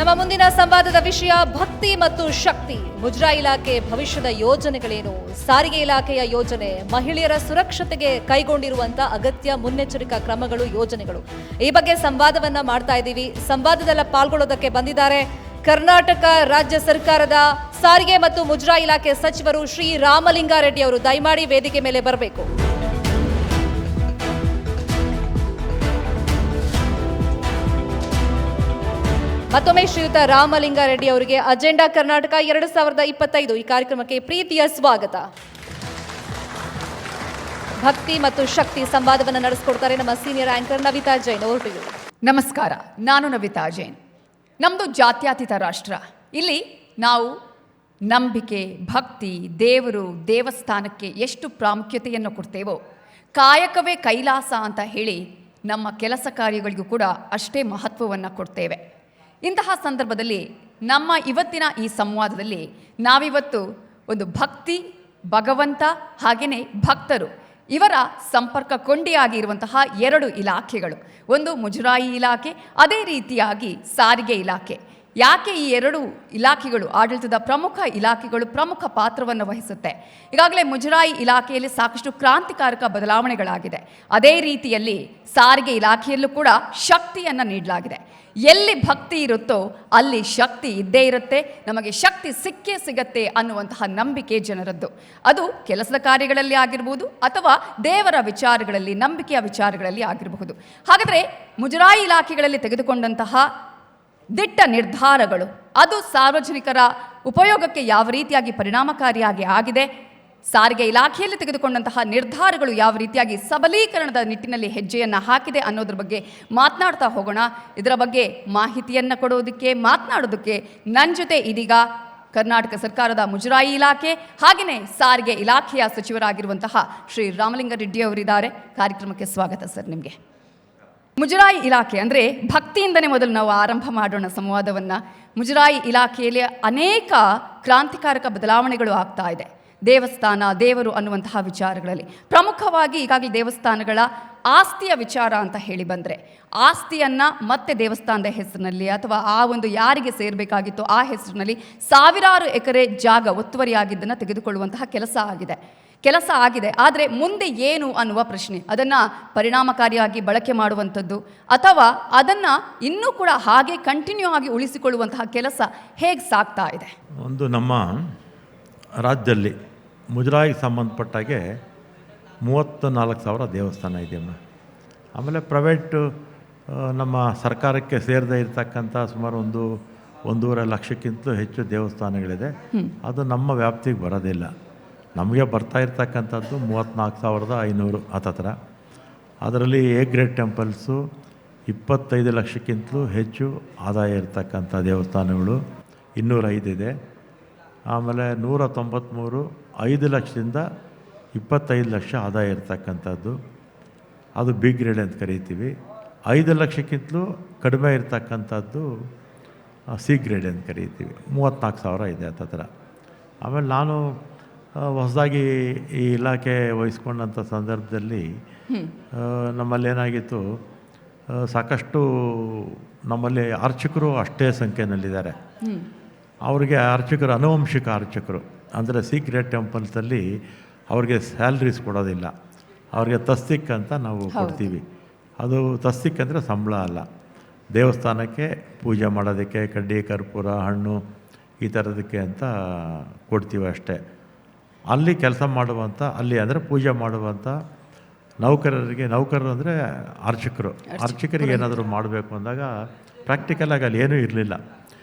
ನಮ್ಮ ಮುಂದಿನ ಸಂವಾದದ ವಿಷಯ ಭಕ್ತಿ ಮತ್ತು ಶಕ್ತಿ. ಮುಜರಾಯಿ ಇಲಾಖೆ ಭವಿಷ್ಯದ ಯೋಜನೆಗಳೇನು, ಸಾರಿಗೆ ಇಲಾಖೆಯ ಯೋಜನೆ, ಮಹಿಳೆಯರ ಸುರಕ್ಷತೆಗೆ ಕೈಗೊಂಡಿರುವಂತಹ ಅಗತ್ಯ ಮುನ್ನೆಚ್ಚರಿಕಾ ಕ್ರಮಗಳು, ಯೋಜನೆಗಳು, ಈ ಬಗ್ಗೆ ಸಂವಾದವನ್ನ ಮಾಡ್ತಾ ಇದ್ದೀವಿ. ಸಂವಾದದಲ್ಲಿ ಪಾಲ್ಗೊಳ್ಳೋದಕ್ಕೆ ಬಂದಿದ್ದಾರೆ ಕರ್ನಾಟಕ ರಾಜ್ಯ ಸರ್ಕಾರದ ಸಾರಿಗೆ ಮತ್ತು ಮುಜರಾಯಿ ಇಲಾಖೆ ಸಚಿವರು ಶ್ರೀ ರಾಮಲಿಂಗಾರೆಡ್ಡಿ ಅವರು. ದಯಮಾಡಿ ವೇದಿಕೆ ಮೇಲೆ ಬರಬೇಕು. ಮತ್ತೊಮ್ಮೆ ಶ್ರೀಯುತ ರಾಮಲಿಂಗಾರೆಡ್ಡಿ ಅವರಿಗೆ ಅಜೆಂಡಾ ಕರ್ನಾಟಕ 2025 ಈ ಕಾರ್ಯಕ್ರಮಕ್ಕೆ ಪ್ರೀತಿಯ ಸ್ವಾಗತ. ಭಕ್ತಿ ಮತ್ತು ಶಕ್ತಿ ಸಂವಾದವನ್ನು ನಡೆಸಿಕೊಡ್ತಾರೆ ನಮ್ಮ ಸೀನಿಯರ್ ಆಂಕರ್ ನವಿತಾ ಜೈನ್. ಅವರು ನಮಸ್ಕಾರ, ನಾನು ನವಿತಾ ಜೈನ್. ನಮ್ಮದು ಜಾತ್ಯತೀತ ರಾಷ್ಟ್ರ. ಇಲ್ಲಿ ನಾವು ನಂಬಿಕೆ, ಭಕ್ತಿ, ದೇವರು, ದೇವಸ್ಥಾನಕ್ಕೆ ಎಷ್ಟು ಪ್ರಾಮುಖ್ಯತೆಯನ್ನು ಕೊಡ್ತೇವೋ, ಕಾಯಕವೇ ಕೈಲಾಸ ಅಂತ ಹೇಳಿ ನಮ್ಮ ಕೆಲಸ ಕಾರ್ಯಗಳಿಗೂ ಕೂಡ ಅಷ್ಟೇ ಮಹತ್ವವನ್ನು ಕೊಡ್ತೇವೆ. ಇಂತಹ ಸಂದರ್ಭದಲ್ಲಿ ನಮ್ಮ ಇವತ್ತಿನ ಈ ಸಂವಾದದಲ್ಲಿ ನಾವಿವತ್ತು ಒಂದು ಭಕ್ತಿ, ಭಗವಂತ ಹಾಗೆಯೇ ಭಕ್ತರು ಇವರ ಸಂಪರ್ಕ ಕೊಂಡಿಯಾಗಿರುವಂತಹ ಎರಡು ಇಲಾಖೆಗಳು, ಒಂದು ಮುಜರಾಯಿ ಇಲಾಖೆ, ಅದೇ ರೀತಿಯಾಗಿ ಸಾರಿಗೆ ಇಲಾಖೆ. ಯಾಕೆ ಈ ಎರಡು ಇಲಾಖೆಗಳು ಆಡಳಿತದ ಪ್ರಮುಖ ಇಲಾಖೆಗಳು ಪ್ರಮುಖ ಪಾತ್ರವನ್ನು ವಹಿಸುತ್ತೆ? ಈಗಾಗಲೇ ಮುಜರಾಯಿ ಇಲಾಖೆಯಲ್ಲಿ ಸಾಕಷ್ಟು ಕ್ರಾಂತಿಕಾರಕ ಬದಲಾವಣೆಗಳಾಗಿದೆ. ಅದೇ ರೀತಿಯಲ್ಲಿ ಸಾರಿಗೆ ಇಲಾಖೆಯಲ್ಲೂ ಕೂಡ ಶಕ್ತಿಯನ್ನು ನೀಡಲಾಗಿದೆ. ಎಲ್ಲಿ ಭಕ್ತಿ ಇರುತ್ತೋ ಅಲ್ಲಿ ಶಕ್ತಿ ಇದ್ದೇ ಇರುತ್ತೆ, ನಮಗೆ ಶಕ್ತಿ ಸಿಕ್ಕೇ ಸಿಗತ್ತೆ ಅನ್ನುವಂತಹ ನಂಬಿಕೆ ಜನರದ್ದು. ಅದು ಕೆಲಸದ ಕಾರ್ಯಗಳಲ್ಲಿ ಆಗಿರ್ಬೋದು ಅಥವಾ ದೇವರ ವಿಚಾರಗಳಲ್ಲಿ, ನಂಬಿಕೆಯ ವಿಚಾರಗಳಲ್ಲಿ ಆಗಿರಬಹುದು. ಹಾಗಾದರೆ ಮುಜರಾಯಿ ಇಲಾಖೆಗಳಲ್ಲಿ ತೆಗೆದುಕೊಂಡಂತಹ ದಿಟ್ಟ ನಿರ್ಧಾರಗಳು ಅದು ಸಾರ್ವಜನಿಕರ ಉಪಯೋಗಕ್ಕೆ ಯಾವ ರೀತಿಯಾಗಿ ಪರಿಣಾಮಕಾರಿಯಾಗಿ ಆಗಿದೆ, ಸಾರಿಗೆ ಇಲಾಖೆಯಲ್ಲಿ ತೆಗೆದುಕೊಂಡಂತಹ ನಿರ್ಧಾರಗಳು ಯಾವ ರೀತಿಯಾಗಿ ಸಬಲೀಕರಣದ ನಿಟ್ಟಿನಲ್ಲಿ ಹೆಜ್ಜೆಯನ್ನು ಹಾಕಿದೆ ಅನ್ನೋದ್ರ ಬಗ್ಗೆ ಮಾತನಾಡ್ತಾ ಹೋಗೋಣ. ಇದರ ಬಗ್ಗೆ ಮಾಹಿತಿಯನ್ನು ಕೊಡೋದಕ್ಕೆ, ಮಾತನಾಡೋದಕ್ಕೆ ನನ್ನ ಜೊತೆ ಇದೀಗ ಕರ್ನಾಟಕ ಸರ್ಕಾರದ ಮುಜರಾಯಿ ಇಲಾಖೆ ಹಾಗೆಯೇ ಸಾರಿಗೆ ಇಲಾಖೆಯ ಸಚಿವರಾಗಿರುವಂತಹ ಶ್ರೀ ರಾಮಲಿಂಗಾರೆಡ್ಡಿ ಅವರಿದ್ದಾರೆ. ಕಾರ್ಯಕ್ರಮಕ್ಕೆ ಸ್ವಾಗತ ಸರ್ ನಿಮಗೆ. ಮುಜರಾಯಿ ಇಲಾಖೆ ಅಂದರೆ ಭಕ್ತಿಯಿಂದನೇ ಮೊದಲು ನಾವು ಆರಂಭ ಮಾಡೋಣ ಸಂವಾದವನ್ನು. ಮುಜರಾಯಿ ಇಲಾಖೆಯಲ್ಲಿ ಅನೇಕ ಕ್ರಾಂತಿಕಾರಕ ಬದಲಾವಣೆಗಳು ಆಗ್ತಾ ಇದೆ. ದೇವಸ್ಥಾನ, ದೇವರು ಅನ್ನುವಂತಹ ವಿಚಾರಗಳಲ್ಲಿ ಪ್ರಮುಖವಾಗಿ ಈಗಾಗಲೇ ದೇವಸ್ಥಾನಗಳ ಆಸ್ತಿಯ ವಿಚಾರ ಅಂತ ಹೇಳಿ ಬಂದರೆ, ಆಸ್ತಿಯನ್ನು ಮತ್ತೆ ದೇವಸ್ಥಾನದ ಹೆಸರಿನಲ್ಲಿ ಅಥವಾ ಆ ಒಂದು ಯಾರಿಗೆ ಸೇರಬೇಕಾಗಿತ್ತು ಆ ಹೆಸರಿನಲ್ಲಿ ಸಾವಿರಾರು ಎಕರೆ ಜಾಗ ಒತ್ತುವರಿಯಾಗಿದ್ದನ್ನು ತೆಗೆದುಕೊಳ್ಳುವಂತಹ ಕೆಲಸ ಆಗಿದೆ. ಆದರೆ ಮುಂದೆ ಏನು ಅನ್ನುವ ಪ್ರಶ್ನೆ, ಅದನ್ನು ಪರಿಣಾಮಕಾರಿಯಾಗಿ ಬಳಕೆ ಮಾಡುವಂಥದ್ದು ಅಥವಾ ಅದನ್ನು ಇನ್ನೂ ಕೂಡ ಹಾಗೆ ಕಂಟಿನ್ಯೂ ಆಗಿ ಉಳಿಸಿಕೊಳ್ಳುವಂತಹ ಕೆಲಸ ಹೇಗೆ ಸಾಗ್ತಾ ಇದೆ? ಒಂದು ನಮ್ಮ ರಾಜ್ಯದಲ್ಲಿ ಮುಜರಾಯಿಗೆ ಸಂಬಂಧಪಟ್ಟಾಗೆ 34,000 ದೇವಸ್ಥಾನ ಇದೆಯಮ್ಮ. ಆಮೇಲೆ ಪ್ರೈವೇಟು ನಮ್ಮ ಸರ್ಕಾರಕ್ಕೆ ಸೇರದೇ ಇರತಕ್ಕಂಥ ಸುಮಾರು 1.5 ಲಕ್ಷಕ್ಕಿಂತಲೂ ಹೆಚ್ಚು ದೇವಸ್ಥಾನಗಳಿದೆ. ಅದು ನಮ್ಮ ವ್ಯಾಪ್ತಿಗೆ ಬರೋದಿಲ್ಲ. ನಮಗೆ ಬರ್ತಾ ಇರ್ತಕ್ಕಂಥದ್ದು 34,500 ಹತ್ತತ್ರ. ಅದರಲ್ಲಿ ಎ ಗ್ರೇಡ್ ಟೆಂಪಲ್ಸು 25 ಲಕ್ಷಕ್ಕಿಂತಲೂ ಹೆಚ್ಚು ಆದಾಯ ಇರತಕ್ಕಂಥ ದೇವಸ್ಥಾನಗಳು 205 ಇದೆ. ಆಮೇಲೆ 193 5 ಲಕ್ಷದಿಂದ 25 ಲಕ್ಷ ಆದಾಯ ಇರ್ತಕ್ಕಂಥದ್ದು, ಅದು ಬಿಗ್ ಗ್ರೇಡ್ ಅಂತ ಕರಿತೀವಿ. 5 ಲಕ್ಷಕ್ಕಿಂತಲೂ ಕಡಿಮೆ ಇರ್ತಕ್ಕಂಥದ್ದು ಸಿ ಗ್ರೇಡ್ ಅಂತ ಕರಿತೀವಿ. 34,000 ಇದೆ ಹತ್ತತ್ರ. ಆಮೇಲೆ ನಾನು ಹೊಸದಾಗಿ ಈ ಇಲಾಖೆ ವಹಿಸ್ಕೊಂಡಂಥ ಸಂದರ್ಭದಲ್ಲಿ ನಮ್ಮಲ್ಲಿ ಏನಾಗಿತ್ತು, ಸಾಕಷ್ಟು ನಮ್ಮಲ್ಲಿ ಅರ್ಚಕರು ಅಷ್ಟೇ ಸಂಖ್ಯೆಯಲ್ಲಿದ್ದಾರೆ. ಅವರಿಗೆ ಅರ್ಚಕರು ಅನುವಂಶಿಕ ಅರ್ಚಕರು ಅಂದರೆ ಸೀಕ್ರೆಟ್ ಟೆಂಪಲ್ಸಲ್ಲಿ ಅವ್ರಿಗೆ ಸ್ಯಾಲ್ರೀಸ್ ಕೊಡೋದಿಲ್ಲ. ಅವ್ರಿಗೆ ತಸ್ತಿಕ್ ಅಂತ ನಾವು ಕೊಡ್ತೀವಿ. ಅದು ತಸ್ತಿಕ್ ಅಂದರೆ ಸಂಬಳ ಅಲ್ಲ, ದೇವಸ್ಥಾನಕ್ಕೆ ಪೂಜೆ ಮಾಡೋದಕ್ಕೆ ಕಡ್ಡಿ, ಕರ್ಪೂರ, ಹಣ್ಣು ಈ ಥರದಕ್ಕೆ ಅಂತ ಕೊಡ್ತೀವಿ ಅಷ್ಟೇ. ಅಲ್ಲಿ ಕೆಲಸ ಮಾಡುವಂಥ, ಅಲ್ಲಿ ಅಂದರೆ ಪೂಜೆ ಮಾಡುವಂಥ ನೌಕರರು ಅಂದರೆ ಅರ್ಚಕರಿಗೆ ಏನಾದರೂ ಮಾಡಬೇಕು ಅಂದಾಗ ಪ್ರಾಕ್ಟಿಕಲಾಗಿ ಅಲ್ಲಿ ಏನೂ ಇರಲಿಲ್ಲ.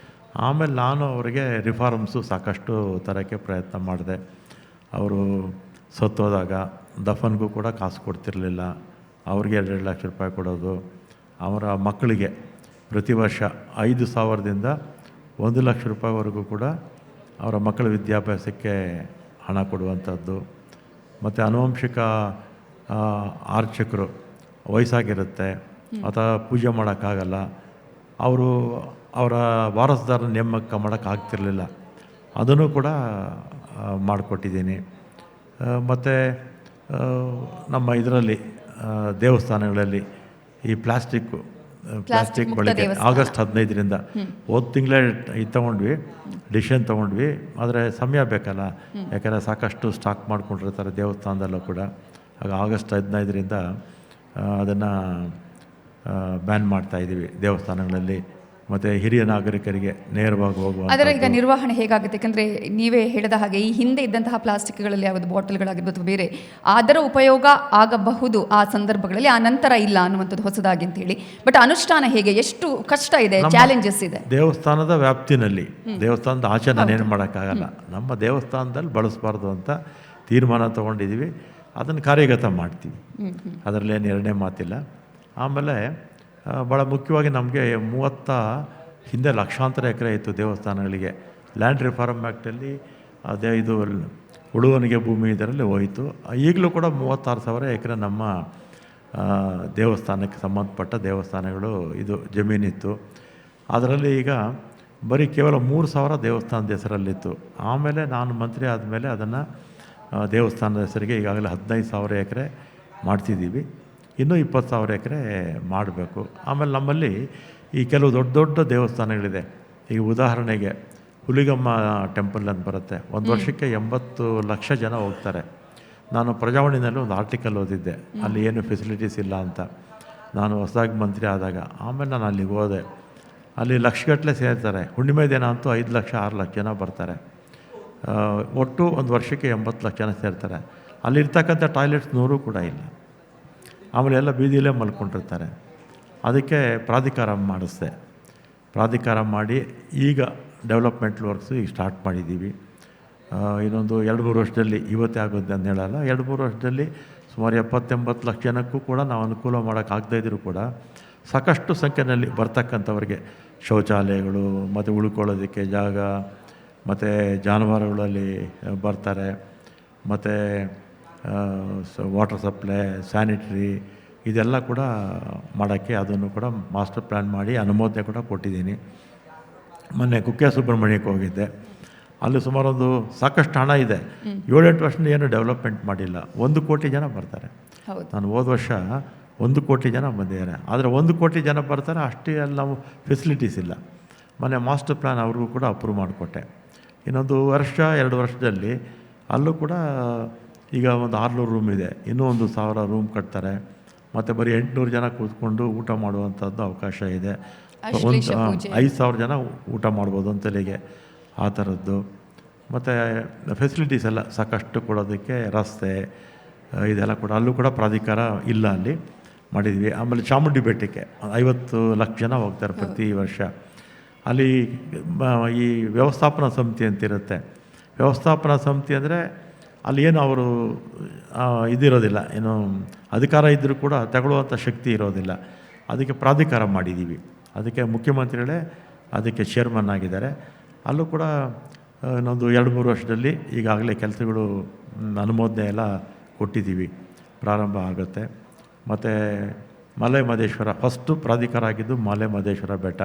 ಆಮೇಲೆ ನಾನು ಅವರಿಗೆ ರಿಫಾರ್ಮ್ಸು ಸಾಕಷ್ಟು ತರೋಕ್ಕೆ ಪ್ರಯತ್ನ ಮಾಡಿದೆ. ಅವರು ಸತ್ತೋದಾಗ ದಫನ್ಗೂ ಕೂಡ ಕಾಸು ಕೊಡ್ತಿರಲಿಲ್ಲ. ಅವ್ರಿಗೆ 2 ಲಕ್ಷ ರೂಪಾಯಿ ಕೊಡೋದು, ಅವರ ಮಕ್ಕಳಿಗೆ ಪ್ರತಿ ವರ್ಷ 5,000ದಿಂದ 1 ಲಕ್ಷ ರೂಪಾಯಿವರೆಗೂ ಕೂಡ ಅವರ ಮಕ್ಕಳ ವಿದ್ಯಾಭ್ಯಾಸಕ್ಕೆ ಹಣ ಕೊಡುವಂಥದ್ದು. ಮತ್ತು ಆನುವಂಶಿಕ ಅರ್ಚಕರು ವಯಸ್ಸಾಗಿರುತ್ತೆ ಅಥವಾ ಪೂಜೆ ಮಾಡೋಕ್ಕಾಗಲ್ಲ, ಅವರ ವಾರಸುದಾರ ನೇಮಕ ಮಾಡೋಕ್ಕಾಗ್ತಿರ್ಲಿಲ್ಲ, ಅದನ್ನು ಕೂಡ ಮಾಡಿಕೊಟ್ಟಿದ್ದೀನಿ. ಮತ್ತು ನಮ್ಮ ಇದರಲ್ಲಿ ದೇವಸ್ಥಾನಗಳಲ್ಲಿ ಈ ಪ್ಲಾಸ್ಟಿಕ್ಕು ಪ್ಲಾಸ್ಟಿಕ್ ಬಳಕೆ ಆಗಸ್ಟ್ 15ರಿಂದ ಹೋದ ತಿಂಗಳೇ ಇದು ತೊಗೊಂಡ್ವಿ, ಡಿಸಿಷನ್ ತೊಗೊಂಡ್ವಿ. ಆದರೆ ಸಮಯ ಬೇಕಲ್ಲ, ಯಾಕಂದರೆ ಸಾಕಷ್ಟು ಸ್ಟಾಕ್ ಮಾಡ್ಕೊಂಡಿರ್ತಾರೆ ದೇವಸ್ಥಾನದಲ್ಲೂ ಕೂಡ. ಆಗ ಆಗಸ್ಟ್ 15ರಿಂದ ಅದನ್ನು ಬ್ಯಾನ್ ಮಾಡ್ತಾಯಿದ್ದೀವಿ ದೇವಸ್ಥಾನಗಳಲ್ಲಿ. ಮತ್ತು ಹಿರಿಯ ನಾಗರಿಕರಿಗೆ ನೇರವಾಗಿ ಹೋಗುವ. ಅದರ ಈಗ ನಿರ್ವಹಣೆ ಹೇಗಾಗುತ್ತೆ? ಯಾಕಂದರೆ ನೀವೇ ಹೇಳಿದ ಹಾಗೆ ಈ ಹಿಂದೆ ಇದ್ದಂತಹ ಪ್ಲಾಸ್ಟಿಕ್ಗಳಲ್ಲಿ ಯಾವುದು ಬಾಟಲ್ಗಳಾಗಿರ್ಬೋದು ಬೇರೆ ಅದರ ಉಪಯೋಗ ಆಗಬಹುದು ಆ ಸಂದರ್ಭಗಳಲ್ಲಿ, ಆ ನಂತರ ಇಲ್ಲ ಅನ್ನುವಂಥದ್ದು ಹೊಸದಾಗಿ ಅಂತ ಹೇಳಿ. ಬಟ್ ಅನುಷ್ಠಾನ ಹೇಗೆ, ಎಷ್ಟು ಕಷ್ಟ ಇದೆ, ಚಾಲೆಂಜಸ್ ಇದೆ? ದೇವಸ್ಥಾನದ ವ್ಯಾಪ್ತಿನಲ್ಲಿ, ದೇವಸ್ಥಾನದ ಆಚೆ ನಾನೇನು ಮಾಡೋಕ್ಕಾಗಲ್ಲ. ನಮ್ಮ ದೇವಸ್ಥಾನದಲ್ಲಿ ಬಳಸಬಾರ್ದು ಅಂತ ತೀರ್ಮಾನ ತೊಗೊಂಡಿದ್ದೀವಿ. ಅದನ್ನು ಕಾರ್ಯಗತ ಮಾಡ್ತೀವಿ, ಅದರಲ್ಲೇನು ಎರಡನೇ ಮಾತಿಲ್ಲ. ಆಮೇಲೆ ಭಾಳ ಮುಖ್ಯವಾಗಿ ನಮಗೆ ಹಿಂದೆ ಲಕ್ಷಾಂತರ ಎಕರೆ ಇತ್ತು ದೇವಸ್ಥಾನಗಳಿಗೆ. ಲ್ಯಾಂಡ್ ರಿಫಾರ್ಮ್ ಆ್ಯಕ್ಟಲ್ಲಿ ಅದೇ ಇದು ಉಳುವನಿಗೆ ಭೂಮಿ ಇದರಲ್ಲಿ ಹೋಯಿತು. ಈಗಲೂ ಕೂಡ 36,000 ಎಕರೆ ನಮ್ಮ ದೇವಸ್ಥಾನಕ್ಕೆ ಸಂಬಂಧಪಟ್ಟ ದೇವಸ್ಥಾನಗಳು ಇದು ಜಮೀನಿತ್ತು. ಅದರಲ್ಲಿ ಈಗ ಬರೀ ಕೇವಲ 3,000 ದೇವಸ್ಥಾನದ ಹೆಸರಲ್ಲಿತ್ತು. ಆಮೇಲೆ ನಾನು ಮಂತ್ರಿ ಆದಮೇಲೆ ಅದನ್ನು ದೇವಸ್ಥಾನದ ಹೆಸರಿಗೆ ಈಗಾಗಲೇ 15,000 ಎಕರೆ ಮಾಡ್ತಿದ್ದೀವಿ. ಇನ್ನೂ 20,000 ಎಕರೆ ಮಾಡಬೇಕು. ಆಮೇಲೆ ನಮ್ಮಲ್ಲಿ ಈ ಕೆಲವು ದೊಡ್ಡ ದೊಡ್ಡ ದೇವಸ್ಥಾನಗಳಿದೆ. ಈಗ ಉದಾಹರಣೆಗೆ ಹುಲಿಗಮ್ಮ ಟೆಂಪಲ್ ಅಂತ ಬರುತ್ತೆ. ಒಂದು ವರ್ಷಕ್ಕೆ 80 ಲಕ್ಷ ಜನ ಹೋಗ್ತಾರೆ. ನಾನು ಪ್ರಜಾವಾಣಿನಲ್ಲಿ ಒಂದು ಆರ್ಟಿಕಲ್ ಓದಿದ್ದೆ, ಅಲ್ಲಿ ಏನು ಫೆಸಿಲಿಟೀಸ್ ಇಲ್ಲ ಅಂತ. ನಾನು ಹೊಸದಾಗಿ ಮಂತ್ರಿ ಆದಾಗ ಆಮೇಲೆ ನಾನು ಅಲ್ಲಿಗೆ ಹೋದೆ. ಅಲ್ಲಿ ಲಕ್ಷಗಟ್ಟಲೆ ಸೇರ್ತಾರೆ. ಹುಣ್ಣಿಮೆ ದಿನ ಅಂತೂ 5 ಲಕ್ಷ 6 ಲಕ್ಷ ಜನ ಬರ್ತಾರೆ. ಒಟ್ಟು ಒಂದು ವರ್ಷಕ್ಕೆ 80 ಲಕ್ಷ ಜನ ಸೇರ್ತಾರೆ. ಅಲ್ಲಿರ್ತಕ್ಕಂಥ ಟಾಯ್ಲೆಟ್ಸ್ 100 ಕೂಡ ಇಲ್ಲ. ಆಮೇಲೆ ಎಲ್ಲ ಬೀದಿಯಲ್ಲೇ ಮಲ್ಕೊಂಡಿರ್ತಾರೆ. ಅದಕ್ಕೆ ಪ್ರಾಧಿಕಾರ ಮಾಡಿಸ್ದೆ. ಪ್ರಾಧಿಕಾರ ಮಾಡಿ ಈಗ ಡೆವಲಪ್ಮೆಂಟ್ ವರ್ಕ್ಸು ಈಗ ಸ್ಟಾರ್ಟ್ ಮಾಡಿದ್ದೀವಿ. ಇನ್ನೊಂದು 2-3 ವರ್ಷದಲ್ಲಿ, ಇವತ್ತೇ ಆಗುತ್ತೆ ಅಂತ ಹೇಳಲ್ಲ, 2-3 ವರ್ಷದಲ್ಲಿ ಸುಮಾರು 70-80 ಲಕ್ಷ ಜನಕ್ಕೂ ಕೂಡ ನಾವು ಅನುಕೂಲ ಮಾಡೋಕ್ಕಾಗದೇ ಕೂಡ ಸಾಕಷ್ಟು ಸಂಖ್ಯೆಯಲ್ಲಿ ಬರ್ತಕ್ಕಂಥವ್ರಿಗೆ ಶೌಚಾಲಯಗಳು ಮತ್ತು ಉಳ್ಕೊಳ್ಳೋದಕ್ಕೆ ಜಾಗ, ಮತ್ತು ಜಾನುವಾರುಗಳಲ್ಲಿ ಬರ್ತಾರೆ, ಮತ್ತು ವಾಟರ್ ಸಪ್ಲೈ, ಸ್ಯಾನಿಟ್ರಿ ಇದೆಲ್ಲ ಕೂಡ ಮಾಡೋಕ್ಕೆ ಅದನ್ನು ಕೂಡ ಮಾಸ್ಟರ್ ಪ್ಲ್ಯಾನ್ ಮಾಡಿ ಅನುಮೋದನೆ ಕೂಡ ಕೊಟ್ಟಿದ್ದೀನಿ. ಮೊನ್ನೆ ಕುಕ್ಕೆ ಸುಬ್ರಹ್ಮಣ್ಯಕ್ಕೆ ಹೋಗಿದ್ದೆ. ಅಲ್ಲಿ ಸುಮಾರೊಂದು ಸಾಕಷ್ಟು ಹಣ ಇದೆ. 7-8 ವರ್ಷದಿಂದ ಏನು ಡೆವಲಪ್ಮೆಂಟ್ ಮಾಡಿಲ್ಲ. 1 ಕೋಟಿ ಜನ ಬರ್ತಾರೆ. ನಾನು ಹೋದ ವರ್ಷ 1 ಕೋಟಿ ಜನ ಬಂದಿದ್ದಾರೆ. ಆದರೆ 1 ಕೋಟಿ ಜನ ಬರ್ತಾರೆ, ಅಷ್ಟೇ ಅಲ್ಲಿ ನಾವು ಫೆಸಿಲಿಟೀಸ್ ಇಲ್ಲ. ಮೊನ್ನೆ ಮಾಸ್ಟರ್ ಪ್ಲ್ಯಾನ್ ಅವ್ರಿಗೂ ಕೂಡ ಅಪ್ರೂವ್ ಮಾಡಿಕೊಟ್ಟೆ. ಇನ್ನೊಂದು 2 ವರ್ಷದಲ್ಲಿ ಅಲ್ಲೂ ಕೂಡ ಈಗ ಒಂದು 600 ರೂಮ್ ಇದೆ. ಇನ್ನೂ 1,000 ರೂಮ್ ಕಟ್ತಾರೆ. ಮತ್ತು ಬರೀ 800 ಜನ ಕೂತ್ಕೊಂಡು ಊಟ ಮಾಡುವಂಥದ್ದು ಅವಕಾಶ ಇದೆ. 5,000 ಜನ ಊಟ ಮಾಡ್ಬೋದು ಅಂತಲಿಗೆ, ಆ ಥರದ್ದು. ಮತ್ತು ಫೆಸಿಲಿಟೀಸ್ ಎಲ್ಲ ಸಾಕಷ್ಟು ಕೊಡೋದಕ್ಕೆ ರಸ್ತೆ ಇದೆಲ್ಲ ಕೂಡ ಅಲ್ಲೂ ಕೂಡ ಪ್ರಾಧಿಕಾರ ಇಲ್ಲ, ಅಲ್ಲಿ ಮಾಡಿದ್ವಿ. ಆಮೇಲೆ ಚಾಮುಂಡಿ ಬೆಟ್ಟಕ್ಕೆ 50 ಲಕ್ಷ ಜನ ಹೋಗ್ತಾರೆ ಪ್ರತಿ ವರ್ಷ. ಅಲ್ಲಿ ಈ ವ್ಯವಸ್ಥಾಪನಾ ಸಮಿತಿ ಅಂತಿರುತ್ತೆ. ವ್ಯವಸ್ಥಾಪನಾ ಸಮಿತಿ ಅಂದರೆ ಅಲ್ಲಿ ಏನು ಅವರು ಇದಿರೋದಿಲ್ಲ, ಏನು ಅಧಿಕಾರ ಇದ್ದರೂ ಕೂಡ ತಗೊಳ್ಳುವಂಥ ಶಕ್ತಿ ಇರೋದಿಲ್ಲ. ಅದಕ್ಕೆ ಪ್ರಾಧಿಕಾರ ಮಾಡಿದ್ದೀವಿ. ಅದಕ್ಕೆ ಮುಖ್ಯಮಂತ್ರಿಗಳೇ ಅದಕ್ಕೆ ಚೇರ್ಮನ್ ಆಗಿದ್ದಾರೆ. ಅಲ್ಲೂ ಕೂಡ ಇನ್ನೊಂದು 2-3 ವರ್ಷದಲ್ಲಿ ಈಗಾಗಲೇ ಕೆಲಸಗಳು ಅನುಮೋದನೆ ಎಲ್ಲ ಕೊಟ್ಟಿದ್ದೀವಿ, ಪ್ರಾರಂಭ ಆಗುತ್ತೆ. ಮತ್ತು ಮಲೆ ಮಹದೇಶ್ವರ ಫಸ್ಟು ಪ್ರಾಧಿಕಾರ ಆಗಿದ್ದು ಮಲೆ ಮಹದೇಶ್ವರ ಬೆಟ್ಟ.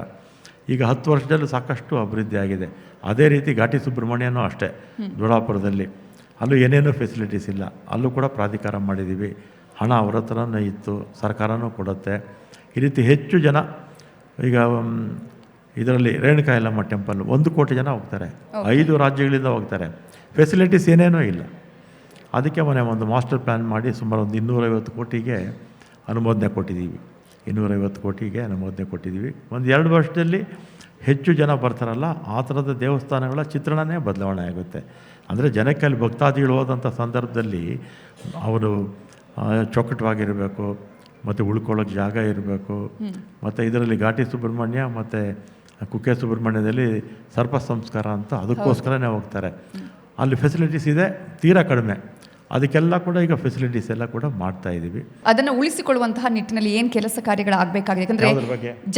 ಈಗ 10 ವರ್ಷದಲ್ಲೂ ಸಾಕಷ್ಟು ಅಭಿವೃದ್ಧಿ ಆಗಿದೆ. ಅದೇ ರೀತಿ ಘಾಟಿ ಸುಬ್ರಹ್ಮಣ್ಯನೂ ಅಷ್ಟೇ, ದೊಡ್ಡಾಪುರದಲ್ಲಿ ಅಲ್ಲೂ ಏನೇನೂ ಫೆಸಿಲಿಟೀಸ್ ಇಲ್ಲ. ಅಲ್ಲೂ ಕೂಡ ಪ್ರಾಧಿಕಾರ ಮಾಡಿದ್ದೀವಿ. ಹಣ ಅವ್ರ ಹತ್ರನೇ ಇತ್ತು, ಸರ್ಕಾರನೂ ಕೊಡುತ್ತೆ. ಈ ರೀತಿ ಹೆಚ್ಚು ಜನ ಈಗ ಇದರಲ್ಲಿ ರೇಣುಕಾ ಯಲ್ಲಮ್ಮ ಟೆಂಪಲ್ 1 ಕೋಟಿ ಜನ ಹೋಗ್ತಾರೆ. 5 ರಾಜ್ಯಗಳಿಂದ ಹೋಗ್ತಾರೆ. ಫೆಸಿಲಿಟೀಸ್ ಏನೇನೂ ಇಲ್ಲ. ಅದಕ್ಕೆ ಒಂದು ಮಾಸ್ಟರ್ ಪ್ಲ್ಯಾನ್ ಮಾಡಿ ಸುಮಾರು ಒಂದು 250 ಕೋಟಿಗೆ ಅನುಮೋದನೆ ಕೊಟ್ಟಿದ್ದೀವಿ. 250 ಕೋಟಿಗೆ ಅನುಮೋದನೆ ಕೊಟ್ಟಿದ್ದೀವಿ. ಒಂದು 2 ವರ್ಷದಲ್ಲಿ ಹೆಚ್ಚು ಜನ ಬರ್ತಾರಲ್ಲ, ಆ ಥರದ ದೇವಸ್ಥಾನಗಳ ಚಿತ್ರಣನೇ ಬದಲಾವಣೆ ಆಗುತ್ತೆ. ಅಂದರೆ ಜನಕ್ಕೆ ಅಲ್ಲಿ ಭಕ್ತಾದಿಗಳು ಹೋದಂಥ ಸಂದರ್ಭದಲ್ಲಿ ಅವರು ಚೊಕ್ಕಟವಾಗಿರಬೇಕು, ಮತ್ತು ಉಳ್ಕೊಳ್ಳೋಕೆ ಜಾಗ ಇರಬೇಕು. ಮತ್ತು ಇದರಲ್ಲಿ ಘಾಟಿ ಸುಬ್ರಹ್ಮಣ್ಯ ಮತ್ತು ಕುಕ್ಕೆ ಸುಬ್ರಹ್ಮಣ್ಯದಲ್ಲಿ ಸರ್ಪ ಸಂಸ್ಕಾರ ಅಂತ ಅದಕ್ಕೋಸ್ಕರನೇ ಹೋಗ್ತಾರೆ. ಅಲ್ಲಿ ಫೆಸಿಲಿಟೀಸ್ ಇದೆ, ತೀರಾ ಕಡಿಮೆ. ಅದಕ್ಕೆಲ್ಲ ಕೂಡ ಈಗ ಫೆಸಿಲಿಟೀಸ್ ಎಲ್ಲ ಕೂಡ ಮಾಡ್ತಾ ಇದ್ದೀವಿ. ಅದನ್ನು ಉಳಿಸಿಕೊಳ್ಳುವಂತಹ ನಿಟ್ಟಿನಲ್ಲಿ ಏನು ಕೆಲಸ ಕಾರ್ಯಗಳಾಗಬೇಕಾಗಿದೆ? ಯಾಕಂದ್ರೆ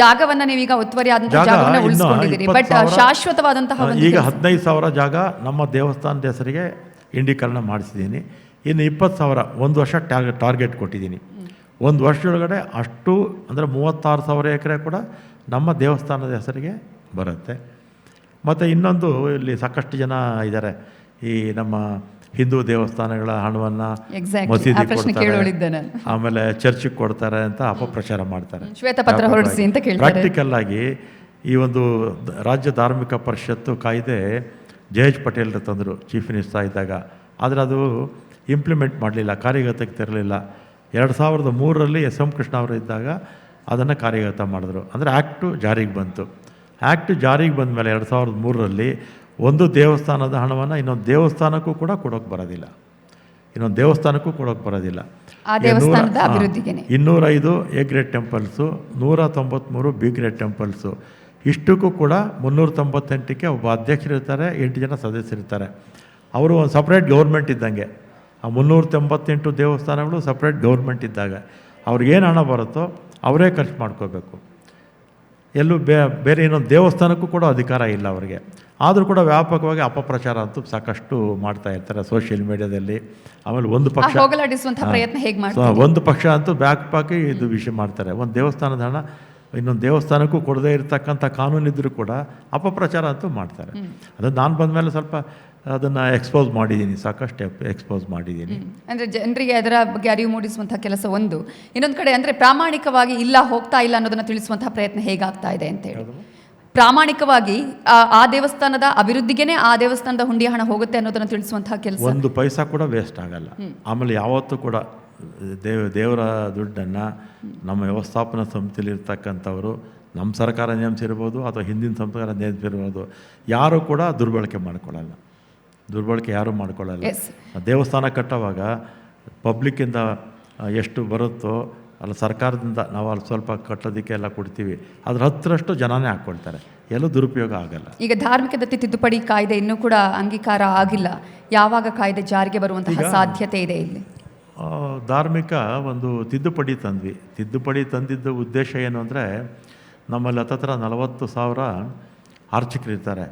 ಜಾಗವನ್ನು ನೀವೀಗ ಒತ್ತುವರಿ ಆದಂತಹ ಜಾಗವನ್ನು ಉಳಿಸಿಕೊಂಡಿದ್ದೀರಿ, ಬಟ್ ಶಾಶ್ವತವಾದಂತಹ ಈಗ 15,000 ಜಾಗ ನಮ್ಮ ದೇವಸ್ಥಾನದ ಹೆಸರಿಗೆ ಇಂಡೀಕರಣ ಮಾಡಿಸಿದ್ದೀನಿ. ಇನ್ನು 20,000 1 ವರ್ಷ ಟಾರ್ಗೆಟ್ ಕೊಟ್ಟಿದ್ದೀನಿ. 1 ವರ್ಷದೊಳಗಡೆ ಅಷ್ಟು ಅಂದರೆ 36,000 ಎಕರೆ ಕೂಡ ನಮ್ಮ ದೇವಸ್ಥಾನದ ಹೆಸರಿಗೆ ಬರುತ್ತೆ. ಮತ್ತು ಇನ್ನೊಂದು ಇಲ್ಲಿ ಸಾಕಷ್ಟು ಜನ ಇದ್ದಾರೆ, ಈ ನಮ್ಮ ಹಿಂದೂ ದೇವಸ್ಥಾನಗಳ ಹಣವನ್ನು Exactly. ಮಸೀದಿ ಆ ಪ್ರಶ್ನೆ ಕೇಳೋಳಿದ್ದೆ ನಾನು. ಆಮೇಲೆ ಚರ್ಚಿಗೆ ಕೊಡ್ತಾರೆ ಅಂತ ಅಪಪ್ರಚಾರ ಮಾಡ್ತಾರೆ. ಶ್ವೇತಪತ್ರ ಹೊರಡಿಸಿ ಅಂತ ಕೇಳ್ತಾರೆ. ಪ್ರಾಕ್ಟಿಕಲ್ ಆಗಿ ಈ ಒಂದು ರಾಜ್ಯ ಧಾರ್ಮಿಕ ಪರಿಷತ್ತು ಕಾಯ್ದೆ ಜಯೇಶ್ ಪಟೇಲ್ ತಂದರು ಚೀಫ್ ಮಿನಿಸ್ಟರ್ ಇದ್ದಾಗ. ಆದರೆ ಅದು ಇಂಪ್ಲಿಮೆಂಟ್ ಮಾಡಲಿಲ್ಲ, ಕಾರ್ಯಗತಕ್ಕೆ ತರಲಿಲ್ಲ. 2003ರಲ್ಲಿ ಎಸ್.ಎಂ. ಕೃಷ್ಣ ಅವರು ಇದ್ದಾಗ ಅದನ್ನು ಕಾರ್ಯಗತ ಮಾಡಿದ್ರು. ಅಂದರೆ ಆ್ಯಕ್ಟು ಜಾರಿಗೆ ಬಂತು. ಆ್ಯಕ್ಟ್ ಜಾರಿಗೆ ಬಂದ ಮೇಲೆ 2003ರಲ್ಲಿ ಒಂದು ದೇವಸ್ಥಾನದ ಹಣವನ್ನು ಇನ್ನೊಂದು ದೇವಸ್ಥಾನಕ್ಕೂ ಕೂಡ ಕೊಡೋಕ್ಕೆ ಬರೋದಿಲ್ಲ. ಆ ದೇವಸ್ಥಾನದ ಅಭಿವೃದ್ಧಿಗೆನೆ 205 A grade temples, 193 B grade temples, ಇಷ್ಟಕ್ಕೂ ಕೂಡ 398ಕ್ಕೆ ಒಬ್ಬ ಅಧ್ಯಕ್ಷರಿರ್ತಾರೆ, 8 ಜನ ಸದಸ್ಯರಿರ್ತಾರೆ. ಅವರು ಒಂದು ಸಪ್ರೇಟ್ ಗೌರ್ಮೆಂಟ್ ಇದ್ದಂಗೆ. ಆ 398 ದೇವಸ್ಥಾನಗಳು ಸಪ್ರೇಟ್ ಗೌರ್ಮೆಂಟ್ ಇದ್ದಾಗ ಅವ್ರಿಗೇನು ಹಣ ಬರುತ್ತೋ ಅವರೇ ಖರ್ಚು ಮಾಡ್ಕೋಬೇಕು. ಎಲ್ಲೂ ಬೇರೆ ಇನ್ನೊಂದು ದೇವಸ್ಥಾನಕ್ಕೂ ಕೂಡ ಅಧಿಕಾರ ಇಲ್ಲ ಅವರಿಗೆ. ಆದರೂ ಕೂಡ ವ್ಯಾಪಕವಾಗಿ ಅಪಪ್ರಚಾರ ಅಂತೂ ಸಾಕಷ್ಟು ಮಾಡ್ತಾ ಇರ್ತಾರೆ ಸೋಷಿಯಲ್ ಮೀಡಿಯಾದಲ್ಲಿ. ಆಮೇಲೆ ಒಂದು ಪಕ್ಷ ಹೋಗಲಾಡಿಸುವಂತಹ ಪ್ರಯತ್ನ ಹೇಗೆ ಮಾಡ್ತಾರೆ? ಒಂದು ಪಕ್ಷ ಅಂತೂ ಬ್ಯಾಕ್ ಇದು ವಿಷಯ ಮಾಡ್ತಾರೆ. ಒಂದು ದೇವಸ್ಥಾನದ ಹಣ ಇನ್ನೊಂದು ದೇವಸ್ಥಾನಕ್ಕೂ ಕೊಡದೇ ಇರತಕ್ಕಂಥ ಕಾನೂನಿದ್ದರೂ ಕೂಡ ಅಪಪ್ರಚಾರ ಅಂತೂ ಮಾಡ್ತಾರೆ. ಅದು ನಾನು ಬಂದಮೇಲೆ ಸ್ವಲ್ಪ ಅದನ್ನು ಎಕ್ಸ್ಪೋಸ್ ಮಾಡಿದ್ದೀನಿ, ಸಾಕಷ್ಟು ಎಕ್ಸ್ಪೋಸ್ ಮಾಡಿದ್ದೀನಿ. ಅಂದರೆ ಜನರಿಗೆ ಅದರ ಬಗ್ಗೆ ಅರಿವು ಮೂಡಿಸುವಂಥ ಕೆಲಸ ಒಂದು. ಇನ್ನೊಂದು ಕಡೆ ಅಂದರೆ ಪ್ರಾಮಾಣಿಕವಾಗಿ ಇಲ್ಲ, ಹೋಗ್ತಾ ಇಲ್ಲ ಅನ್ನೋದನ್ನು ತಿಳಿಸುವಂತಹ ಪ್ರಯತ್ನ ಹೇಗಾಗ್ತಾ ಇದೆ ಅಂತೇಳಿ. ಪ್ರಾಮಾಣಿಕವಾಗಿ ಆ ದೇವಸ್ಥಾನದ ಅಭಿವೃದ್ಧಿಗೇನೆ ಆ ದೇವಸ್ಥಾನದ ಹುಂಡಿಯ ಹಣ ಹೋಗುತ್ತೆ ಅನ್ನೋದನ್ನು ತಿಳಿಸುವಂತಹ ಕೆಲಸ. ಒಂದು ಪೈಸಾ ಕೂಡ ವೇಸ್ಟ್ ಆಗಲ್ಲ. ಆಮೇಲೆ ಯಾವತ್ತೂ ಕೂಡ ದೇವರ ದುಡ್ಡನ್ನು ನಮ್ಮ ವ್ಯವಸ್ಥಾಪನಾ ಸಮಿತಿಯಲ್ಲಿ ಇರ್ತಕ್ಕಂಥವರು, ನಮ್ಮ ಸರ್ಕಾರ ನೇಮಿಸಿರ್ಬೋದು ಅಥವಾ ಹಿಂದಿನ ಸರ್ಕಾರ ನೇಮಿಸಿರ್ಬೋದು, ಯಾರೂ ಕೂಡ ದುರ್ಬಳಕೆ ಮಾಡ್ಕೊಳ್ಳಲ್ಲ. ಯಾರೂ ಮಾಡ್ಕೊಳ್ಳಲ್ಲ. ದೇವಸ್ಥಾನ ಕಟ್ಟುವಾಗ ಪಬ್ಲಿಕ್ಕಿಂದ ಎಷ್ಟು ಬರುತ್ತೋ ಅಲ್ಲಿ ಸರ್ಕಾರದಿಂದ ನಾವು ಅಲ್ಲಿ ಸ್ವಲ್ಪ ಕಟ್ಟೋದಕ್ಕೆ ಎಲ್ಲ ಕೊಡ್ತೀವಿ, ಅದ್ರ 10ರಷ್ಟು ಜನನೇ ಹಾಕ್ಕೊಳ್ತಾರೆ. ಎಲ್ಲೂ ದುರುಪಯೋಗ ಆಗಲ್ಲ. ಈಗ ಧಾರ್ಮಿಕ ದತ್ತಿ ತಿದ್ದುಪಡಿ ಕಾಯ್ದೆ ಇನ್ನೂ ಕೂಡ ಅಂಗೀಕಾರ ಆಗಿಲ್ಲ. ಯಾವಾಗ ಕಾಯ್ದೆ ಜಾರಿಗೆ ಬರುವಂತಹ ಸಾಧ್ಯತೆ ಇದೆ ಇಲ್ಲಿ? ಧಾರ್ಮಿಕ ಒಂದು ತಿದ್ದುಪಡಿ ತಂದಿದ್ದ ಉದ್ದೇಶ ಏನು ಅಂದರೆ, ನಮ್ಮಲ್ಲಿ ಹತ್ತತ್ರ 40,000 ಅರ್ಚಕರಿರ್ತಾರೆ.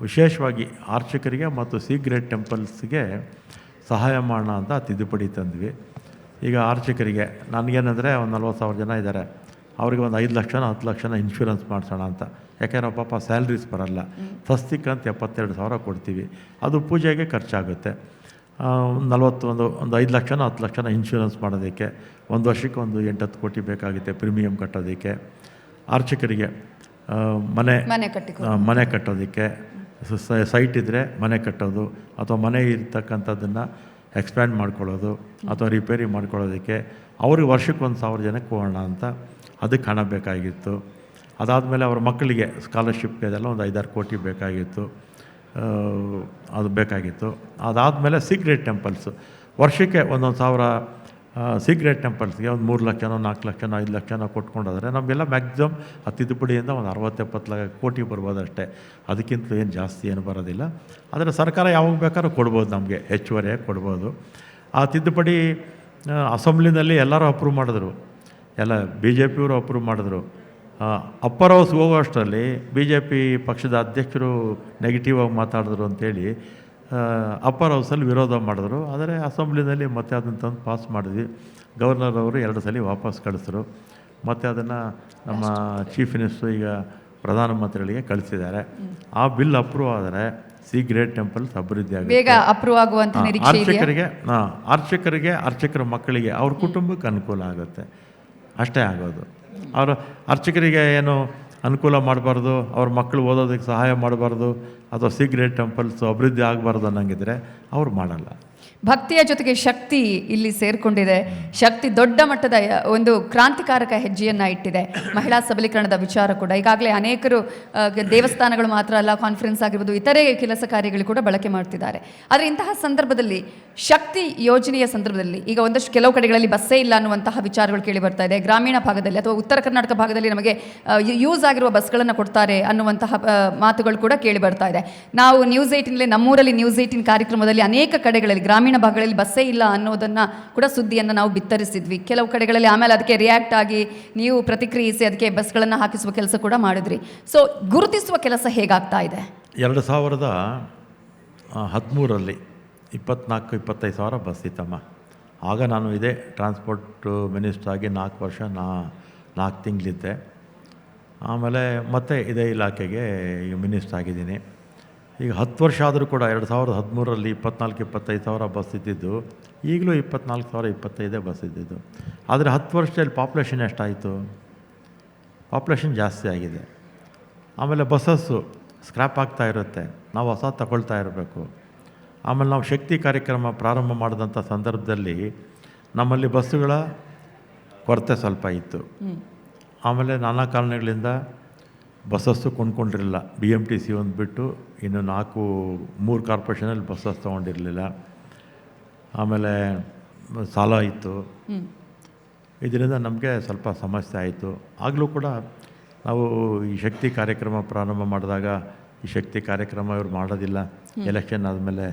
ವಿಶೇಷವಾಗಿ ಅರ್ಚಕರಿಗೆ ಮತ್ತು ಸಿ ಗ್ರೇಡ್ ಟೆಂಪಲ್ಸ್ಗೆ ಸಹಾಯ ಮಾಡೋಣ ಅಂತ ತಿದ್ದುಪಡಿ ತಂದ್ವಿ. ಈಗ ಅರ್ಚಕರಿಗೆ ನನಗೇನೆಂದರೆ ಒಂದು 40,000 ಜನ ಇದ್ದಾರೆ, ಅವರಿಗೆ ಒಂದು 5 ಲಕ್ಷನ 10 ಲಕ್ಷನ ಇನ್ಶೂರೆನ್ಸ್ ಮಾಡಿಸೋಣ ಅಂತ. ಯಾಕೆಂದ್ರೆ ಪಾಪ ಸ್ಯಾಲ್ರೀಸ್ ಬರಲ್ಲ. ಸ್ವಸ್ತಿಕಂತ 72,000 ಕೊಡ್ತೀವಿ, ಅದು ಪೂಜೆಗೆ ಖರ್ಚಾಗುತ್ತೆ. ಒಂದು 5 ಲಕ್ಷನ 10 ಲಕ್ಷನ ಇನ್ಶೂರೆನ್ಸ್ ಮಾಡೋದಕ್ಕೆ ಒಂದು ವರ್ಷಕ್ಕೆ ಒಂದು 8-10 ಕೋಟಿ ಬೇಕಾಗುತ್ತೆ ಪ್ರೀಮಿಯಂ ಕಟ್ಟೋದಕ್ಕೆ. ಅರ್ಚಕರಿಗೆ ಮನೆ ಕಟ್ಟೋದಕ್ಕೆ, ಸೈಟ್ ಇದ್ದರೆ ಮನೆ ಕಟ್ಟೋದು ಅಥವಾ ಮನೆ ಇರ್ತಕ್ಕಂಥದ್ದನ್ನು ಎಕ್ಸ್ಪ್ಯಾಂಡ್ ಮಾಡ್ಕೊಳ್ಳೋದು ಅಥವಾ ರಿಪೇರಿ ಮಾಡ್ಕೊಳ್ಳೋದಕ್ಕೆ ಅವ್ರಿಗೆ ವರ್ಷಕ್ಕೆ 1,000 ಜನಕ್ಕೆ ಹೋಗೋಣ ಅಂತ ಅದಕ್ಕೆ ಹಣ ಬೇಕಾಗಿತ್ತು. ಅದಾದಮೇಲೆ ಅವ್ರ ಮಕ್ಕಳಿಗೆ ಸ್ಕಾಲರ್ಶಿಪ್ಗೆ ಅದೆಲ್ಲ ಒಂದು 5-6 ಕೋಟಿ ಬೇಕಾಗಿತ್ತು. ಅದಾದಮೇಲೆ ಸೀಕ್ರೆಟ್ ಟೆಂಪಲ್ಸು ವರ್ಷಕ್ಕೆ 1,000 ಸೀಕ್ರೆಟ್ ಟೆಂಪಲ್ಸ್ಗೆ ಒಂದು 3 ಲಕ್ಷನೋ 4 ಲಕ್ಷನೋ 5 ಲಕ್ಷನೋ ಕೊಟ್ಕೊಂಡೋದ್ರೆ ನಮಗೆಲ್ಲ ಮ್ಯಾಕ್ಸಿಮಮ್ ಆ ತಿದ್ದುಪಡಿಯಿಂದ ಒಂದು 60-70 ಕೋಟಿ ಬರ್ಬೋದು ಅಷ್ಟೇ. ಅದಕ್ಕಿಂತ ಏನು ಜಾಸ್ತಿ ಏನು ಬರೋದಿಲ್ಲ. ಆದರೆ ಸರ್ಕಾರ ಯಾವಾಗ ಬೇಕಾದ್ರೂ ಕೊಡ್ಬೋದು, ನಮಗೆ ಹೆಚ್ಚುವರಿಯಾಗಿ ಕೊಡ್ಬೋದು. ಆ ತಿದ್ದುಪಡಿ ಅಸೆಂಬ್ಲಿನಲ್ಲಿ ಎಲ್ಲರೂ ಅಪ್ರೂವ್ ಮಾಡಿದ್ರು, ಎಲ್ಲ BJP ಅವರು ಅಪ್ರೂವ್ ಮಾಡಿದ್ರು. ಅಪ್ಪರ್ ಹೌಸ್ ಹೋಗೋಷ್ಟರಲ್ಲಿ BJP ಪಕ್ಷದ ಅಧ್ಯಕ್ಷರು ನೆಗೆಟಿವ್ ಆಗಿ ಮಾತಾಡಿದ್ರು ಅಂತೇಳಿ ಅಪ್ಪರ್ ಹೌಸಲ್ಲಿ ವಿರೋಧ ಮಾಡಿದ್ರು. ಆದರೆ ಅಸೆಂಬ್ಲಿನಲ್ಲಿ ಮತ್ತೆ ಅದನ್ನು ತಂದು ಪಾಸ್ ಮಾಡಿದ್ವಿ. ಗವರ್ನರ್ ಅವರು 2 ಸಲ ವಾಪಸ್ ಕಳಿಸಿದ್ರು. ಮತ್ತು ಅದನ್ನು ನಮ್ಮ ಚೀಫ್ ಮಿನಿಸ್ಟ್ರು ಈಗ ಪ್ರಧಾನಮಂತ್ರಿಗಳಿಗೆ ಕಳಿಸಿದ್ದಾರೆ. ಆ ಬಿಲ್ ಅಪ್ರೂವ್ ಆದರೆ ಸಿ ಗ್ರೇಡ್ ಟೆಂಪಲ್ಸ್ ಅಭಿವೃದ್ಧಿ ಆಗುತ್ತೆ. ಬೇಗ ಅಪ್ರೂವ್ ಆಗುವಂಥ ನಿರೀಕ್ಷೆ ಇದೆ. ಅರ್ಚಕರ ಮಕ್ಕಳಿಗೆ ಅವ್ರ ಕುಟುಂಬಕ್ಕೆ ಅನುಕೂಲ ಆಗುತ್ತೆ, ಅಷ್ಟೇ ಆಗೋದು. ಅವರು ಅರ್ಚಕರಿಗೆ ಏನು ಅನುಕೂಲ ಮಾಡಬಾರ್ದು, ಅವ್ರ ಮಕ್ಕಳು ಓದೋದಕ್ಕೆ ಸಹಾಯ ಮಾಡಬಾರ್ದು ಅಥವಾ ಸಿ ಗ್ರೇಡ್ ಟೆಂಪಲ್ಸ್ ಅಭಿವೃದ್ಧಿ ಆಗಬಾರ್ದು ಅನ್ನಂಗಿದ್ರೆ ಅವ್ರು ಮಾಡಲ್ಲ. ಭಕ್ತಿಯ ಜೊತೆಗೆ ಶಕ್ತಿ ಇಲ್ಲಿ ಸೇರಿಕೊಂಡಿದೆ. ಶಕ್ತಿ ದೊಡ್ಡ ಮಟ್ಟದ ಒಂದು ಕ್ರಾಂತಿಕಾರಕ ಹೆಜ್ಜೆಯನ್ನು ಇಟ್ಟಿದೆ. ಮಹಿಳಾ ಸಬಲೀಕರಣದ ವಿಚಾರ ಕೂಡ ಈಗಾಗಲೇ ಅನೇಕರು ದೇವಸ್ಥಾನಗಳು ಮಾತ್ರ ಅಲ್ಲ, ಕಾನ್ಫರೆನ್ಸ್ ಆಗಿರ್ಬೋದು, ಇತರೆ ಕೆಲಸ ಕಾರ್ಯಗಳು ಕೂಡ ಬಳಕೆ ಮಾಡ್ತಿದ್ದಾರೆ. ಆದರೆ ಇಂತಹ ಸಂದರ್ಭದಲ್ಲಿ ಶಕ್ತಿ ಯೋಜನೆಯ ಸಂದರ್ಭದಲ್ಲಿ ಈಗ ಒಂದಷ್ಟು ಕೆಲವು ಕಡೆಗಳಲ್ಲಿ ಬಸ್ಸೇ ಇಲ್ಲ ಅನ್ನುವಂತಹ ವಿಚಾರಗಳು ಕೇಳಿ ಬರ್ತಾ ಇದೆ. ಗ್ರಾಮೀಣ ಭಾಗದಲ್ಲಿ ಅಥವಾ ಉತ್ತರ ಕರ್ನಾಟಕ ಭಾಗದಲ್ಲಿ ನಮಗೆ ಯೂಸ್ ಆಗಿರುವ ಬಸ್ಗಳನ್ನು ಕೊಡ್ತಾರೆ ಅನ್ನುವಂತಹ ಮಾತುಗಳು ಕೂಡ ಕೇಳಿ ಬರ್ತಾ ಇದೆ. ನಾವು ನ್ಯೂಸ್ 18ನಲ್ಲಿ ನಮ್ಮೂರಲ್ಲಿ ನ್ಯೂಸ್ 18 ಕಾರ್ಯಕ್ರಮದಲ್ಲಿ ಅನೇಕ ಕಡೆಗಳಲ್ಲಿ ಗ್ರಾಮೀಣ ಭಾಗಗಳಲ್ಲಿ ಬಸ್ಸೇ ಇಲ್ಲ ಅನ್ನೋದನ್ನು ಕೂಡ ಸುದ್ದಿಯನ್ನು ನಾವು ಬಿತ್ತರಿಸಿದ್ವಿ. ಕೆಲವು ಕಡೆಗಳಲ್ಲಿ ಆಮೇಲೆ ಅದಕ್ಕೆ ರಿಯಾಕ್ಟ್ ಆಗಿ ನೀವು ಪ್ರತಿಕ್ರಿಯಿಸಿ ಅದಕ್ಕೆ ಬಸ್ಗಳನ್ನು ಹಾಕಿಸುವ ಕೆಲಸ ಕೂಡ ಮಾಡಿದ್ರಿ. ಸೊ ಗುರುತಿಸುವ ಕೆಲಸ ಹೇಗಾಗ್ತಾ ಇದೆ? 2013ರಲ್ಲಿ 24-25 ಸಾವಿರ ಬಸ್ ಇತ್ತಮ್ಮ. ಆಗ ನಾನು ಇದೇ ಟ್ರಾನ್ಸ್ಪೋರ್ಟ್ ಮಿನಿಸ್ಟರ್ ಆಗಿ 4 ವರ್ಷ 4 ತಿಂಗಳಿದ್ದೆ. ಆಮೇಲೆ ಮತ್ತೆ ಇದೇ ಇಲಾಖೆಗೆ ಈಗ ಮಿನಿಸ್ಟರ್ ಆಗಿದ್ದೀನಿ. ಈಗ 10 ವರ್ಷ ಆದರೂ ಕೂಡ 2013ರಲ್ಲಿ 24-25 ಸಾವಿರ ಬಸ್ ಇದ್ದಿದ್ದು, ಈಗಲೂ 24,025 ಬಸ್ ಇದ್ದಿದ್ದು. ಆದರೆ 10 ವರ್ಷದಲ್ಲಿ ಪಾಪ್ಯುಲೇಷನ್ ಎಷ್ಟಾಯಿತು? ಪಾಪ್ಯುಲೇಷನ್ ಜಾಸ್ತಿ ಆಗಿದೆ. ಆಮೇಲೆ ಬಸ್ಸಸ್ಸು ಸ್ಕ್ರ್ಯಾಪ್ ಆಗ್ತಾ ಇರುತ್ತೆ, ನಾವು ಹೊಸ ತಗೊಳ್ತಾ ಇರಬೇಕು. ಆಮೇಲೆ ನಾವು ಶಕ್ತಿ ಕಾರ್ಯಕ್ರಮ ಪ್ರಾರಂಭ ಮಾಡಿದಂಥ ಸಂದರ್ಭದಲ್ಲಿ ನಮ್ಮಲ್ಲಿ ಬಸ್ಸುಗಳ ಕೊರತೆ ಸ್ವಲ್ಪ ಇತ್ತು. ಆಮೇಲೆ ನಾನಾ ಕಾರಣಗಳಿಂದ ಬಸ್ಸಸ್ಸು ಕೊಂಡ್ಕೊಂಡಿರಲಿಲ್ಲ. BMTC ಒಂದು ಬಿಟ್ಟು ಇನ್ನು 3 ಕಾರ್ಪೊರೇಷನಲ್ಲಿ ಬಸ್ಸಸ್ ತೊಗೊಂಡಿರಲಿಲ್ಲ. ಆಮೇಲೆ ಸಾಲ ಇತ್ತು. ಇದರಿಂದ ನಮಗೆ ಸ್ವಲ್ಪ ಸಮಸ್ಯೆ ಆಯಿತು. ಆಗಲೂ ಕೂಡ ನಾವು ಈ ಶಕ್ತಿ ಕಾರ್ಯಕ್ರಮ ಪ್ರಾರಂಭ ಮಾಡಿದಾಗ ಈ ಶಕ್ತಿ ಕಾರ್ಯಕ್ರಮ ಇವ್ರು ಮಾಡೋದಿಲ್ಲ, ಎಲೆಕ್ಷನ್ ಆದಮೇಲೆ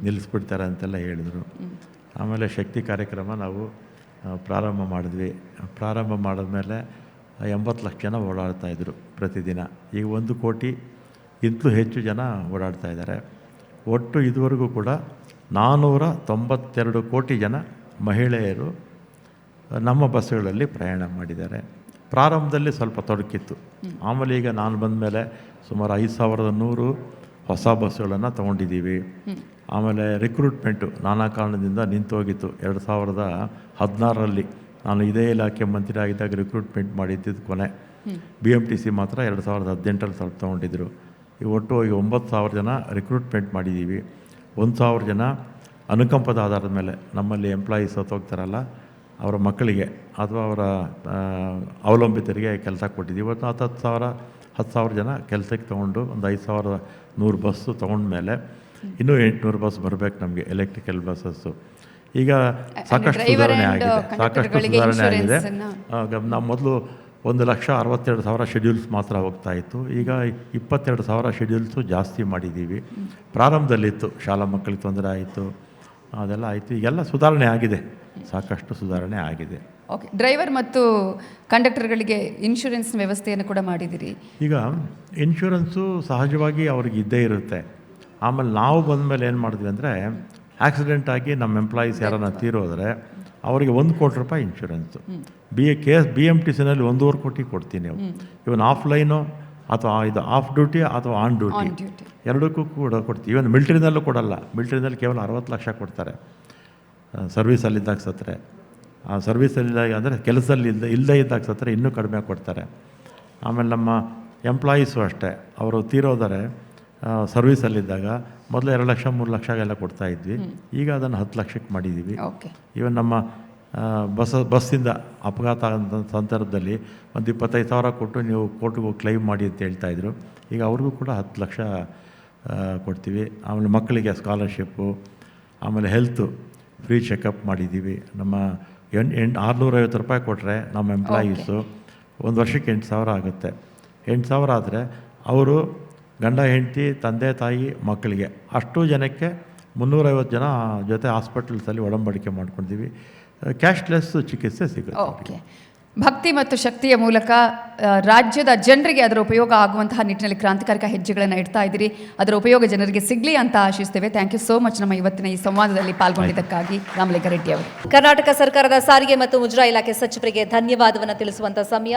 ನಿಲ್ಲಿಸ್ಬಿಡ್ತಾರೆ ಅಂತೆಲ್ಲ ಹೇಳಿದರು. ಆಮೇಲೆ ಶಕ್ತಿ ಕಾರ್ಯಕ್ರಮ ನಾವು ಪ್ರಾರಂಭ ಮಾಡಿದ್ವಿ. ಪ್ರಾರಂಭ ಮಾಡಿದ್ಮೇಲೆ 80 ಲಕ್ಷ ಜನ ಓಡಾಡ್ತಾಯಿದ್ರು ಪ್ರತಿದಿನ. ಈಗ 1 ಕೋಟಿಗಿಂತಲೂ ಹೆಚ್ಚು ಜನ ಓಡಾಡ್ತಾ ಇದ್ದಾರೆ. ಒಟ್ಟು ಇದುವರೆಗೂ ಕೂಡ 492 ಕೋಟಿ ಜನ ಮಹಿಳೆಯರು ನಮ್ಮ ಬಸ್ಸುಗಳಲ್ಲಿ ಪ್ರಯಾಣ ಮಾಡಿದ್ದಾರೆ. ಪ್ರಾರಂಭದಲ್ಲಿ ಸ್ವಲ್ಪ ತೊಡಕಿತ್ತು. ಆಮೇಲೆ ಈಗ ನಾನು ಬಂದ ಮೇಲೆ ಸುಮಾರು 5100 ಹೊಸ ಬಸ್ಸುಗಳನ್ನು ತೊಗೊಂಡಿದ್ದೀವಿ. ಆಮೇಲೆ ರಿಕ್ರೂಟ್ಮೆಂಟು ನಾನಾ ಕಾರಣದಿಂದ ನಿಂತೋಗಿತ್ತು. 2016ರಲ್ಲಿ ನಾನು ಇದೇ ಇಲಾಖೆ ಮಂತ್ರಿ ಆಗಿದ್ದಾಗ ರಿಕ್ರೂಟ್ಮೆಂಟ್ ಮಾಡಿದ್ದಿದ್ದು ಕೊನೆ. BMTC ಮಾತ್ರ 2018ರಲ್ಲಿ ಸ್ವಲ್ಪ ತೊಗೊಂಡಿದ್ರು. ಈಗ ಒಟ್ಟು ಈಗ 9000 ಜನ ರಿಕ್ರೂಟ್ಮೆಂಟ್ ಮಾಡಿದ್ದೀವಿ. 1000 ಜನ ಅನುಕಂಪದ ಆಧಾರದ ಮೇಲೆ ನಮ್ಮಲ್ಲಿ ಎಂಪ್ಲಾಯೀಸ್ ಹೋಗ್ತಾರಲ್ಲ ಅವರ ಮಕ್ಕಳಿಗೆ ಅಥವಾ ಅವರ ಅವಲಂಬಿತರಿಗೆ ಕೆಲಸ ಕೊಟ್ಟಿದ್ದೀವಿ. ಇವತ್ತು 10,000 ಜನ ಕೆಲಸಕ್ಕೆ ತೊಗೊಂಡು ಒಂದು 5100 ಬಸ್ಸು ತೊಗೊಂಡ್ಮೇಲೆ ಇನ್ನೂ 800 ಬಸ್ ಬರಬೇಕು ನಮಗೆ, ಎಲೆಕ್ಟ್ರಿಕಲ್ ಬಸ್ಸಸ್ಸು. ಈಗ ಸಾಕಷ್ಟು ಸುಧಾರಣೆ ಆಗಿದೆ. ನಾವು ಮೊದಲು 1,62,000 ಶೆಡ್ಯೂಲ್ಸ್ ಮಾತ್ರ ಹೋಗ್ತಾ ಇತ್ತು. ಈಗ 22,000 ಶೆಡ್ಯೂಲ್ಸು ಜಾಸ್ತಿ ಮಾಡಿದ್ದೀವಿ. ಪ್ರಾರಂಭದಲ್ಲಿತ್ತು, ಶಾಲಾ ಮಕ್ಕಳಿಗೆ ತೊಂದರೆ ಆಯಿತು, ಅದೆಲ್ಲ ಆಯಿತು. ಈಗೆಲ್ಲ ಸುಧಾರಣೆ ಆಗಿದೆ, ಸಾಕಷ್ಟು ಸುಧಾರಣೆ ಆಗಿದೆ. ಓಕೆ, ಡ್ರೈವರ್ ಮತ್ತು ಕಂಡಕ್ಟರ್ಗಳಿಗೆ ಇನ್ಶೂರೆನ್ಸ್ ವ್ಯವಸ್ಥೆಯನ್ನು ಕೂಡ ಮಾಡಿದ್ದೀರಿ. ಈಗ ಇನ್ಶೂರೆನ್ಸು ಸಹಜವಾಗಿ ಅವ್ರಿಗೆ ಇದ್ದೇ ಇರುತ್ತೆ. ಆಮೇಲೆ ನಾವು ಬಂದಮೇಲೆ ಏನು ಮಾಡಿದ್ವಿ ಅಂದರೆ, ಆಕ್ಸಿಡೆಂಟ್ ಆಗಿ ನಮ್ಮ ಎಂಪ್ಲಾಯೀಸ್ ಯಾರನ್ನ ತೀರೋದ್ರೆ ಅವರಿಗೆ 1 ಕೋಟಿ ರೂಪಾಯಿ ಇನ್ಶೂರೆನ್ಸು. BMTCನಲ್ಲಿ 1.5 ಕೋಟಿ ಕೊಡ್ತೀನಿ ನಾವು. ಇವನ್ ಆಫ್ಲೈನು ಅಥವಾ ಇದು ಆಫ್ ಡ್ಯೂಟಿ ಅಥವಾ ಆನ್ ಡ್ಯೂಟಿ ಎರಡಕ್ಕೂ ಕೂಡ ಕೊಡ್ತೀವಿ. ಇವನ್ ಮಿಲ್ಟ್ರಿನಲ್ಲೂ ಕೊಡಲ್ಲ. ಮಿಲ್ಟ್ರಿನಲ್ಲಿ ಕೇವಲ 60 ಲಕ್ಷ ಕೊಡ್ತಾರೆ ಸರ್ವೀಸಲ್ಲಿದ್ದಾಗ ಸತ್ತರೆ. ಆ ಸರ್ವೀಸಲ್ಲಿದ್ದಾಗ ಅಂದರೆ ಕೆಲಸದಲ್ಲಿ ಇಲ್ಲದೇ ಇದ್ದಾಗ ಸತ್ತರೆ ಇನ್ನೂ ಕಡಿಮೆ ಕೊಡ್ತಾರೆ. ಆಮೇಲೆ ನಮ್ಮ ಎಂಪ್ಲಾಯೀಸು ಅಷ್ಟೇ, ಅವರು ತೀರೋದರೆ ಸರ್ವೀಸಲ್ಲಿದ್ದಾಗ ಮೊದಲು 2 ಲಕ್ಷ 3 ಲಕ್ಷಗೆಲ್ಲ ಕೊಡ್ತಾಯಿದ್ವಿ. ಈಗ ಅದನ್ನು 10 ಲಕ್ಷಕ್ಕೆ ಮಾಡಿದ್ದೀವಿ. ಇವನ್ ನಮ್ಮ ಬಸ್ಸಿಂದ ಅಪಘಾತ ಆದಂಥ ಸಂದರ್ಭದಲ್ಲಿ ಒಂದು 25,000 ಕೊಟ್ಟು ನೀವು ಕೋರ್ಟ್ಗೆ ಹೋಗಿ ಕ್ಲೈಮ್ ಮಾಡಿ ಅಂತ ಹೇಳ್ತಾಯಿದ್ರು. ಈಗ ಅವ್ರಿಗೂ ಕೂಡ 10 ಲಕ್ಷ ಕೊಡ್ತೀವಿ. ಆಮೇಲೆ ಮಕ್ಕಳಿಗೆ ಸ್ಕಾಲರ್ಶಿಪ್ಪು, ಆಮೇಲೆ ಹೆಲ್ತು ಫ್ರೀ ಚೆಕಪ್ ಮಾಡಿದ್ದೀವಿ. ನಮ್ಮ 650 ರೂಪಾಯಿ ಕೊಟ್ಟರೆ ನಮ್ಮ ಎಂಪ್ಲಾಯೀಸು 1 ವರ್ಷಕ್ಕೆ 8,000 ಆಗುತ್ತೆ. 8,000 ಆದರೆ ಅವರು ಗಂಡ ಹೆಂಡತಿ ತಂದೆ ತಾಯಿ ಮಕ್ಕಳಿಗೆ ಅಷ್ಟು ಜನಕ್ಕೆ 350 ಜನ ಜೊತೆ ಹಾಸ್ಪಿಟಲ್ಸಲ್ಲಿ ಒಡಂಬಡಿಕೆ ಮಾಡ್ಕೊಂಡಿದ್ದೀವಿ. ಕ್ಯಾಶ್ಲೆಸ್ ಚಿಕಿತ್ಸೆ ಸಿಗುತ್ತೆ. ಓಕೆ, ಭಕ್ತಿ ಮತ್ತು ಶಕ್ತಿಯ ಮೂಲಕ ರಾಜ್ಯದ ಜನರಿಗೆ ಅದರ ಉಪಯೋಗ ಆಗುವಂತಹ ನಿಟ್ಟಿನಲ್ಲಿ ಕ್ರಾಂತಿಕಾರಕ ಹೆಜ್ಜೆಗಳನ್ನು ಇಡ್ತಾ ಇದ್ದೀರಿ. ಅದರ ಉಪಯೋಗ ಜನರಿಗೆ ಸಿಗಲಿ ಅಂತ ಆಶಿಸ್ತೇವೆ. ಥ್ಯಾಂಕ್ ಯು ಸೋ ಮಚ್ ನಮ್ಮ ಇವತ್ತಿನ ಈ ಸಂವಾದದಲ್ಲಿ ಪಾಲ್ಗೊಂಡಿದ್ದಕ್ಕಾಗಿ ರಾಮಲಿಂಗಾರೆಡ್ಡಿ ಅವರು. ಕರ್ನಾಟಕ ಸರ್ಕಾರದ ಸಾರಿಗೆ ಮತ್ತು ಮುಜರಾಯಿ ಇಲಾಖೆ ಸಚಿವರಿಗೆ ಧನ್ಯವಾದವನ್ನು ತಿಳಿಸುವಂತ ಸಮಯ.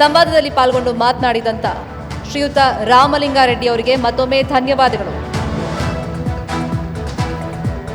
ಸಂವಾದದಲ್ಲಿ ಪಾಲ್ಗೊಂಡು ಮಾತನಾಡಿದಂತ ಶ್ರೀಯುತ ರಾಮಲಿಂಗಾರೆಡ್ಡಿ ಅವರಿಗೆ ಮತ್ತೊಮ್ಮೆ ಧನ್ಯವಾದಗಳು.